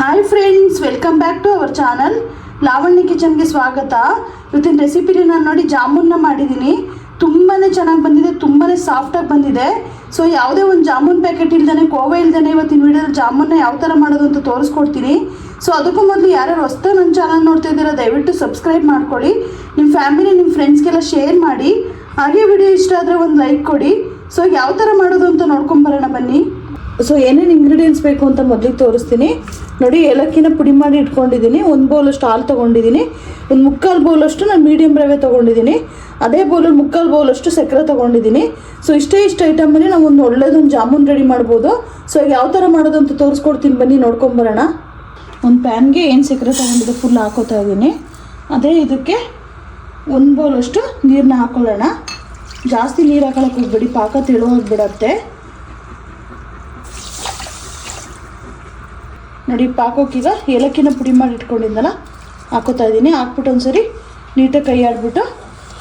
Hi friends, welcome back to our channel Lavanya ಕಿಚನ್ಗೆ ಸ್ವಾಗತ. ಇವತ್ತಿನ ರೆಸಿಪಿಲಿ ನಾನು ನೋಡಿ ಜಾಮೂನ್ನ ಮಾಡಿದ್ದೀನಿ. ತುಂಬಾ ಚೆನ್ನಾಗಿ ಬಂದಿದೆ, ತುಂಬಾ ಸಾಫ್ಟಾಗಿ ಬಂದಿದೆ. ಸೊ ಯಾವುದೇ ಒಂದು ಜಾಮೂನ್ ಪ್ಯಾಕೆಟ್ ಇಲ್ದೇ, ಕೋವಾ ಇಲ್ದೇ ಇವತ್ತಿನ ವಿಡಿಯೋದಲ್ಲಿ ಜಾಮೂನ್ನ ಯಾವ ಥರ ಮಾಡೋದು ಅಂತ ತೋರಿಸ್ಕೊಡ್ತೀನಿ. ಸೊ ಅದಕ್ಕೂ ಮೊದಲು ಯಾರ್ಯಾರು ಹೊಸ್ದಾಗಿ ನನ್ನ ಚಾನಲ್ ನೋಡ್ತಾ ಇದ್ದೀರಾ ದಯವಿಟ್ಟು ಸಬ್ಸ್ಕ್ರೈಬ್ ಮಾಡ್ಕೊಳ್ಳಿ. ನಿಮ್ಮ ಫ್ಯಾಮಿಲಿ, ನಿಮ್ಮ ಫ್ರೆಂಡ್ಸ್ಗೆಲ್ಲ ಶೇರ್ ಮಾಡಿ. ಹಾಗೆ ವಿಡಿಯೋ ಇಷ್ಟ ಆದರೆ ಒಂದು ಲೈಕ್ ಕೊಡಿ. ಸೊ ಯಾವ ಥರ ಮಾಡೋದು ಅಂತ ನೋಡ್ಕೊಂಬರೋಣ ಬನ್ನಿ. ಸೊ ಏನೇನು ಇಂಗ್ರೀಡಿಯೆಂಟ್ಸ್ ಬೇಕು ಅಂತ ಮೊದಲಿಗೆ ತೋರಿಸ್ತೀನಿ. ನೋಡಿ, ಏಲಕ್ಕಿನ ಪುಡಿ ಮಾಡಿ ಇಟ್ಕೊಂಡಿದ್ದೀನಿ. ಒಂದು ಬೌಲಷ್ಟು ಹಾಲು ತೊಗೊಂಡಿದ್ದೀನಿ. ಒಂದು ಮುಕ್ಕಾಲು ಬೌಲಷ್ಟು ನಾನು ಮೀಡಿಯಮ್ ರವೆ ತೊಗೊಂಡಿದ್ದೀನಿ. ಅದೇ ಬೌಲಲ್ಲಿ ಮುಕ್ಕಾಲು ಬೌಲಷ್ಟು ಸಕ್ಕರೆ ತೊಗೊಂಡಿದ್ದೀನಿ. ಸೊ ಇಷ್ಟು ಐಟಮಲ್ಲಿ ನಾವು ಒಂದು ಒಳ್ಳೆಯದೊಂದು ಜಾಮೂನ್ ರೆಡಿ ಮಾಡ್ಬೋದು. ಸೊ ಯಾವ ಥರ ಮಾಡೋದು ಅಂತ ತೋರಿಸ್ಕೊಡ್ತೀನಿ, ಬನ್ನಿ ನೋಡ್ಕೊಂಬರೋಣ. ಒಂದು ಪ್ಯಾನ್ಗೆ ಏನು ಸಕ್ಕರೆ ತೊಗೊಂಡಿದ್ದೆ ಫುಲ್ ಹಾಕೋತಾ ಇದ್ದೀನಿ. ಅದೇ ಇದಕ್ಕೆ ಒಂದು ಬೌಲಷ್ಟು ನೀರನ್ನ ಹಾಕ್ಕೊಳ್ಳೋಣ. ಜಾಸ್ತಿ ನೀರು ಹಾಕೊಳ್ಳೋಕೆ ಹೋಗ್ಬೇಡಿ, ಪಾಕ ತೆಳುವಾಗ್ಬಿಡತ್ತೆ. ನೋಡಿ, ಪಾಕೋಕ್ಕೀಗ ಏಲಕ್ಕಿನ ಪುಡಿ ಮಾಡಿ ಇಟ್ಕೊಂಡಿದ್ದಲ್ಲ ಹಾಕೋತಾ ಇದ್ದೀನಿ. ಹಾಕ್ಬಿಟ್ಟು ಒಂದ್ಸರಿ ನೀಟಾಗಿ ಕೈ ಆಡ್ಬಿಟ್ಟು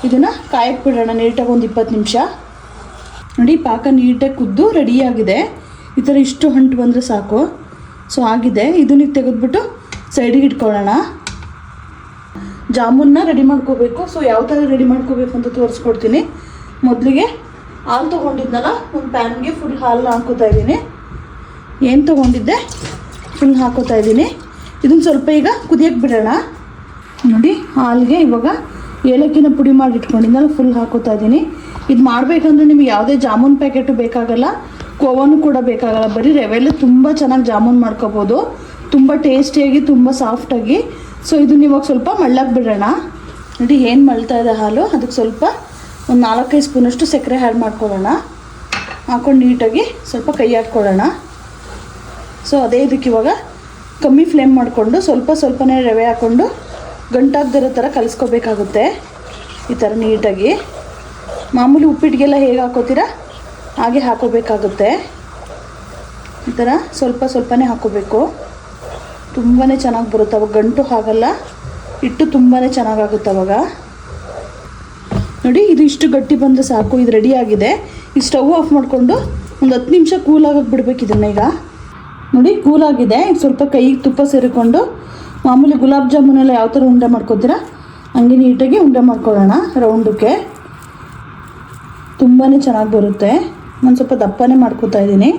ಇದನ್ನು ಕಾಯಕ್ಕೆ ಬಿಡೋಣ ನೀಟಾಗಿ ಒಂದು 20 ನಿಮಿಷ. ನೋಡಿ, ಪಾಕ ನೀಟಾಗಿ ಕುದ್ದು ರೆಡಿಯಾಗಿದೆ. ಈ ಥರ ಇಷ್ಟು ಅಂಟು ಬಂದರೆ ಸಾಕು. ಸೊ ಆಗಿದೆ. ಇದನ್ನ ತೆಗೆದ್ಬಿಟ್ಟು ಸೈಡಿಗೆ ಇಟ್ಕೊಳ್ಳೋಣ. ಜಾಮೂನ್ನ ರೆಡಿ ಮಾಡ್ಕೋಬೇಕು. ಸೊ ಯಾವ ಥರ ರೆಡಿ ಮಾಡ್ಕೋಬೇಕು ಅಂತ ತೋರಿಸ್ಕೊಡ್ತೀನಿ. ಮೊದಲಿಗೆ ಹಾಲು ತೊಗೊಂಡಿದ್ನಲ್ಲ, ಒಂದು ಪ್ಯಾನ್ಗೆ ಫುಲ್ ಹಾಲನ್ನ ಹಾಕೋತಾ ಇದ್ದೀನಿ. ಏನು ತೊಗೊಂಡಿದ್ದೆ ಫುಲ್ ಹಾಕೋತಾ ಇದ್ದೀನಿ. ಇದನ್ನು ಸ್ವಲ್ಪ ಈಗ ಕುದಿಯಕ್ಕೆ ಬಿಡೋಣ. ನೋಡಿ, ಹಾಲಿಗೆ ಇವಾಗ ಏಲಕ್ಕಿನ ಪುಡಿ ಮಾಡಿ ಇಟ್ಕೊಂಡಿದ್ದಲ್ಲ ಫುಲ್ ಹಾಕೋತಾ ಇದ್ದೀನಿ. ಇದು ಮಾಡಬೇಕಂದ್ರೆ ನಿಮಗೆ ಯಾವುದೇ ಜಾಮೂನ್ ಪ್ಯಾಕೆಟು ಬೇಕಾಗಲ್ಲ, ಕೋವಾನು ಕೂಡ ಬೇಕಾಗಲ್ಲ. ಬರೀ ರವೆಲ್ಲೇ ತುಂಬ ಚೆನ್ನಾಗಿ ಜಾಮೂನ್ ಮಾಡ್ಕೋಬೋದು, ತುಂಬ ಟೇಸ್ಟಿಯಾಗಿ, ತುಂಬ ಸಾಫ್ಟಾಗಿ. ಸೊ ಇದನ್ನ ಇವಾಗ ಸ್ವಲ್ಪ ಮಳ್ಳಕ್ಕೆ ಬಿಡೋಣ. ನೋಡಿ, ಏನು ಮಳ್ತಾ ಇದೆ ಹಾಲು, ಅದಕ್ಕೆ ಸ್ವಲ್ಪ ಒಂದು 4-5 ಸ್ಪೂನಷ್ಟು ಸಕ್ಕರೆ ಆ್ಯಡ್ ಮಾಡ್ಕೊಳ್ಳೋಣ. ಹಾಕ್ಕೊಂಡು ನೀಟಾಗಿ ಸ್ವಲ್ಪ ಕೈ ಹಾಕ್ಕೊಳ್ಳೋಣ. ಸೊ ಅದೇ ಇದಕ್ಕೆ ಇವಾಗ ಕಮ್ಮಿ ಫ್ಲೇಮ್ ಮಾಡಿಕೊಂಡು ಸ್ವಲ್ಪನೇ ರವೆ ಹಾಕ್ಕೊಂಡು ಗಂಟಾಗ್ದಿರೋ ಥರ ಕಲಿಸ್ಕೋಬೇಕಾಗುತ್ತೆ. ಈ ಥರ ನೀಟಾಗಿ ಮಾಮೂಲಿ ಉಪ್ಪಿಟ್ಟಿಗೆಲ್ಲ ಹೇಗೆ ಹಾಕೋತೀರಾ ಹಾಗೆ ಹಾಕೋಬೇಕಾಗುತ್ತೆ. ಈ ಥರ ಸ್ವಲ್ಪನೇ ಹಾಕೋಬೇಕು. ತುಂಬಾ ಚೆನ್ನಾಗಿ ಬರುತ್ತೆ ಅವಾಗ, ಗಂಟು ಆಗಲ್ಲ, ಹಿಟ್ಟು ತುಂಬಾ ಚೆನ್ನಾಗಾಗುತ್ತೆ ಅವಾಗ. ನೋಡಿ, ಇದು ಇಷ್ಟು ಗಟ್ಟಿ ಬಂದರೆ ಸಾಕು. ಇದು ರೆಡಿಯಾಗಿದೆ. ಈ ಸ್ಟವ್ ಆಫ್ ಮಾಡಿಕೊಂಡು ಒಂದು 10 ನಿಮಿಷ ಕೂಲಾಗಕ್ಕೆ ಬಿಡಬೇಕು ಇದನ್ನು. ಈಗ ನೋಡಿ, ಕೂಲಾಗಿದೆ. ಈಗ ಸ್ವಲ್ಪ ಕೈಗೆ ತುಪ್ಪ ಸೇರಿಕೊಂಡು ಮಾಮೂಲಿ ಗುಲಾಬ್ ಜಾಮೂನೆಲ್ಲ ಯಾವ ಥರ ಉಂಡೆ ಮಾಡ್ಕೊತೀರಾ ಹಂಗೆ ನೀಟಾಗಿ ಉಂಡೆ ಮಾಡ್ಕೊಳ್ಳೋಣ ರೌಂಡಕ್ಕೆ. ತುಂಬಾ ಚೆನ್ನಾಗಿ ಬರುತ್ತೆ. ನಾನು ಸ್ವಲ್ಪ ದಪ್ಪನೇ ಮಾಡ್ಕೊತಾ ಇದ್ದೀನಿ.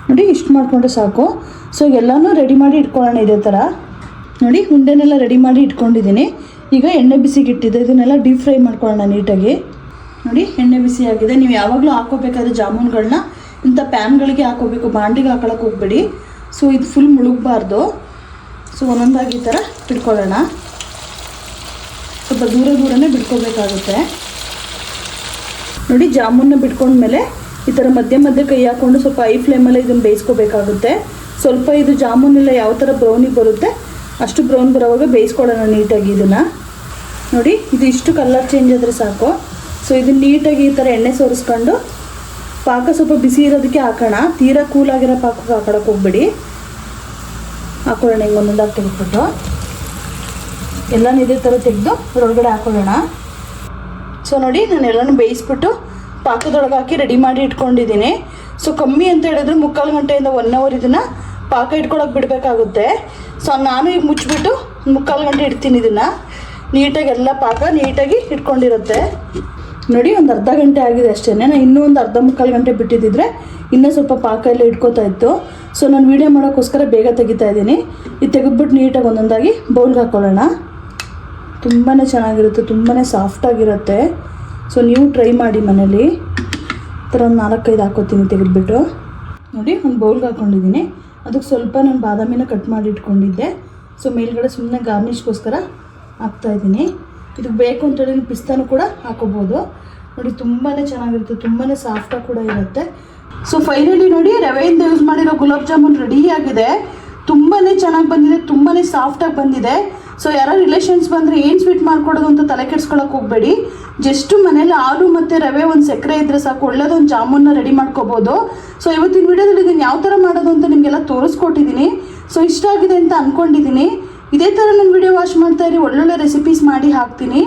ನೋಡಿ, ಇಷ್ಟು ಮಾಡಿಕೊಂಡ್ರೆ ಸಾಕು. ಸೊ ಎಲ್ಲನೂ ರೆಡಿ ಮಾಡಿ ಇಟ್ಕೊಳ್ಳೋಣ ಇದೇ ಥರ. ನೋಡಿ, ಉಂಡೆನೆಲ್ಲ ರೆಡಿ ಮಾಡಿ ಇಟ್ಕೊಂಡಿದ್ದೀನಿ. ಈಗ ಎಣ್ಣೆ ಬಿಸಿಗೆ ಇಟ್ಟಿದ್ದೆ, ಇದನ್ನೆಲ್ಲ ಡೀಪ್ ಫ್ರೈ ಮಾಡ್ಕೊಳ್ಳೋಣ ನೀಟಾಗಿ. ನೋಡಿ, ಎಣ್ಣೆ ಬಿಸಿ ಆಗಿದೆ. ನೀವು ಯಾವಾಗಲೂ ಹಾಕೋಬೇಕಾದ್ರೆ ಜಾಮೂನ್ಗಳನ್ನ ಇಂಥ ಪ್ಯಾನ್ಗಳಿಗೆ ಹಾಕೋಬೇಕು, ಬಾಂಡಿಗೆ ಹಾಕೊಳ್ಳೋಕೆ ಹೋಗಬೇಡಿ. ಸೊ ಇದು ಫುಲ್ ಮುಳುಗಬಾರ್ದು. ಸೊ ಒಂದೊಂದಾಗಿ ಈ ಥರ ಬಿಡ್ಕೊಳ್ಳೋಣ. ಸ್ವಲ್ಪ ದೂರನೇ ಬಿಡ್ಕೋಬೇಕಾಗುತ್ತೆ. ನೋಡಿ, ಜಾಮೂನ್ನ ಬಿಟ್ಕೊಂಡ್ಮೇಲೆ ಈ ಥರ ಮಧ್ಯೆ ಕೈ ಹಾಕ್ಕೊಂಡು ಸ್ವಲ್ಪ ಐ ಫ್ಲೇಮಲ್ಲೇ ಇದನ್ನು ಬೇಯಿಸ್ಕೋಬೇಕಾಗುತ್ತೆ. ಸ್ವಲ್ಪ ಇದು ಜಾಮೂನೆಲ್ಲ ಯಾವ ಥರ ಬ್ರೌನಿಗೆ ಬರುತ್ತೆ ಅಷ್ಟು ಬ್ರೌನ್ ಬರೋವಾಗ ಬೇಯಿಸ್ಕೊಳ್ಳೋಣ ನೀಟಾಗಿ ಇದನ್ನು. ನೋಡಿ, ಇದು ಇಷ್ಟು ಕಲರ್ ಚೇಂಜ್ ಆದರೆ ಸಾಕು. ಸೊ ಇದನ್ನು ನೀಟಾಗಿ ಈ ಥರ ಎಣ್ಣೆ ಸೋರಿಸ್ಕೊಂಡು ಪಾಕ ಸ್ವಲ್ಪ ಬಿಸಿ ಇರೋದಕ್ಕೆ ಹಾಕೋಣ. ತೀರಾ ಕೂಲಾಗಿರೋ ಪಾಕಕ್ಕೆ ಹಾಕೊಳ್ಳೋಕೆ ಹೋಗ್ಬೇಡಿ. ಹಾಕೊಳ್ಳೋಣ. ಹಿಂಗೆ ಒಂದೊಂದಾಗಿ ತೆಗೆದ್ಬಿಟ್ಟು ಎಲ್ಲನೂ ಇದೇ ಥರ ತೆಗೆದು ಒಳಗಡೆ ಹಾಕೊಳ್ಳೋಣ. ಸೊ ನೋಡಿ, ನಾನು ಎಲ್ಲನೂ ಬೇಯಿಸ್ಬಿಟ್ಟು ಪಾಕದೊಳಗೆ ಹಾಕಿ ರೆಡಿ ಮಾಡಿ ಇಟ್ಕೊಂಡಿದ್ದೀನಿ. ಸೊ ಕಮ್ಮಿ ಅಂತ ಹೇಳಿದ್ರೆ 3/4 ಗಂಟೆಯಿಂದ 1 ಅವರ್ ಇದನ್ನು ಪಾಕ ಇಟ್ಕೊಳಕ್ಕೆ ಬಿಡಬೇಕಾಗುತ್ತೆ. ಸೊ ನಾನು ಈಗ ಮುಚ್ಚಿಬಿಟ್ಟು 3/4 ಗಂಟೆ ಇಡ್ತೀನಿ ಇದನ್ನು. ನೀಟಾಗಿ ಎಲ್ಲ ಪಾಕ ನೀಟಾಗಿ ಇಟ್ಕೊಂಡಿರುತ್ತೆ. ನೋಡಿ, ಒಂದು ಅರ್ಧ ಗಂಟೆ ಆಗಿದೆ ಅಷ್ಟೇ. ನಾನು ಇನ್ನೂ ಒಂದು ಅರ್ಧ-3/4 ಗಂಟೆ ಬಿಟ್ಟಿದ್ದಿದ್ರೆ ಇನ್ನೂ ಸ್ವಲ್ಪ ಪಾಕ ಎಲ್ಲ ಇಟ್ಕೋತಾ ಇತ್ತು. ಸೊ ನಾನು ವೀಡಿಯೋ ಮಾಡೋಕ್ಕೋಸ್ಕರ ಬೇಗ ತೆಗಿತಾ ಇದ್ದೀನಿ. ಇದು ತೆಗೆದ್ಬಿಟ್ಟು ನೀಟಾಗಿ ಒಂದೊಂದಾಗಿ ಬೌಲ್ಗೆ ಹಾಕ್ಕೊಳ್ಳೋಣ. ತುಂಬಾ ಚೆನ್ನಾಗಿರುತ್ತೆ, ತುಂಬಾ ಸಾಫ್ಟಾಗಿರುತ್ತೆ. ಸೊ ನೀವು ಟ್ರೈ ಮಾಡಿ ಮನೇಲಿ. ಈ ಥರ ಒಂದು 4-5 ಹಾಕೋತೀನಿ ತೆಗೆದ್ಬಿಟ್ಟು. ನೋಡಿ, ಒಂದು ಬೌಲ್ಗೆ ಹಾಕ್ಕೊಂಡಿದ್ದೀನಿ. ಅದಕ್ಕೆ ಸ್ವಲ್ಪ ನಾನು ಬಾದಾಮಿನ ಕಟ್ ಮಾಡಿ ಇಟ್ಕೊಂಡಿದ್ದೆ. ಸೊ ಮೇಲ್ಗಡೆ ಸುಮ್ಮನೆ ಗಾರ್ನಿಷ್ಗೋಸ್ಕರ ಹಾಕ್ತಾಯಿದ್ದೀನಿ. ಇದಕ್ಕೆ ಬೇಕು ಅಂತೇಳಿ ಪಿಸ್ತಾನು ಕೂಡ ಹಾಕೋಬೋದು. ನೋಡಿ, ತುಂಬಾ ಚೆನ್ನಾಗಿರುತ್ತೆ, ತುಂಬಾ ಸಾಫ್ಟಾಗಿ ಕೂಡ ಇರುತ್ತೆ. ಸೊ ಫೈನಲಿ ನೋಡಿ, ರವೆಯಿಂದ ಯೂಸ್ ಮಾಡಿರೋ ಗುಲಾಬ್ ಜಾಮೂನ್ ರೆಡಿಯಾಗಿದೆ. ತುಂಬಾ ಚೆನ್ನಾಗಿ ಬಂದಿದೆ, ತುಂಬಾ ಸಾಫ್ಟಾಗಿ ಬಂದಿದೆ. ಸೊ ಯಾರೋ ರಿಲೇಷನ್ಸ್ ಬಂದರೆ ಏನು ಸ್ವೀಟ್ ಮಾಡಿಕೊಡೋದು ಅಂತ ತಲೆ ಕೆಡ್ಸ್ಕೊಳಕ್ಕೆ ಹೋಗಬೇಡಿ. ಜಸ್ಟು ಮನೇಲಿ ಹಾಲು ಮತ್ತು ರವೆ, ಒಂದು ಸಕ್ಕರೆ ಇದ್ದರೆ ಸಾಕು, ಒಳ್ಳೆದೊಂದು ಜಾಮೂನ್ನ ರೆಡಿ ಮಾಡ್ಕೋಬೋದು. ಸೊ ಇವತ್ತಿನ ವಿಡಿಯೋದಲ್ಲಿ ಇದನ್ನು ಯಾವ ಥರ ಮಾಡೋದು ಅಂತ ನಿಮಗೆಲ್ಲ ತೋರಿಸ್ಕೊಟ್ಟಿದ್ದೀನಿ. ಸೊ ಇಷ್ಟ ಆಗಿದೆ ಅಂತ ಅಂದ್ಕೊಂಡಿದ್ದೀನಿ. ಇದೇ ಥರ ನನ್ನ ವಿಡಿಯೋ ವಾಚ್ ಮಾಡ್ತಾಯಿರಿ, ಒಳ್ಳೊಳ್ಳೆ ರೆಸಿಪೀಸ್ ಮಾಡಿ ಹಾಕ್ತೀನಿ.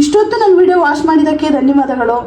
ಇಷ್ಟೊತ್ತು ನನ್ನ ವಿಡಿಯೋ ವಾಚ್ ಮಾಡಿದ್ದಕ್ಕೆ ಧನ್ಯವಾದಗಳು.